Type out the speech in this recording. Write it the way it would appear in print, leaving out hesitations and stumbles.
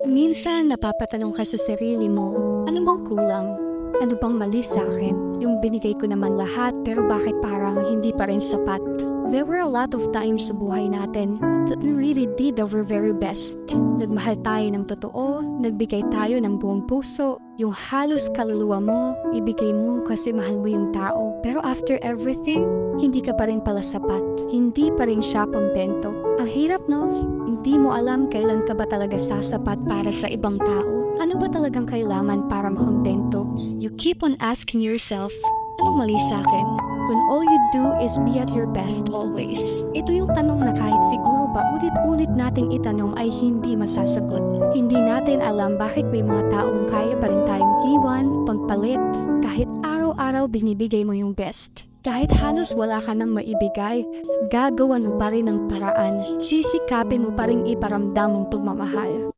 Minsan napapatanong ka sa sarili mo, ano bang kulang? Ano bang mali sa akin? Yung binigay ko naman lahat pero bakit parang hindi pa rin sapat? There were a lot of times sa buhay natin that we really did our very best. Nagmahal tayo ng totoo, nagbigay tayo ng buong puso, yung halos kaluluwa mo, ibigay mo kasi mahal mo yung tao. Pero after everything, hindi ka pa rin pala sapat. Hindi pa rin siya kontento. Ang hirap, no? Hindi mo alam kailan ka ba talaga sasapat para sa ibang tao. Ano ba talagang kailangan para makontento? You keep on asking yourself, anong mali sa akin? When all you do is be at your best always. Ito yung tanong na kahit siguro pa ulit-ulit nating itanong ay hindi masasagot. Hindi natin alam bakit may mga taong kaya pa rin tayong iwan, pagpalit, kahit araw-araw binibigay mo yung best. Kahit halos wala ka nang maibigay, gagawan mo pa rin ng paraan. Sisikapin mo pa rin iparamdam ang pagmamahal.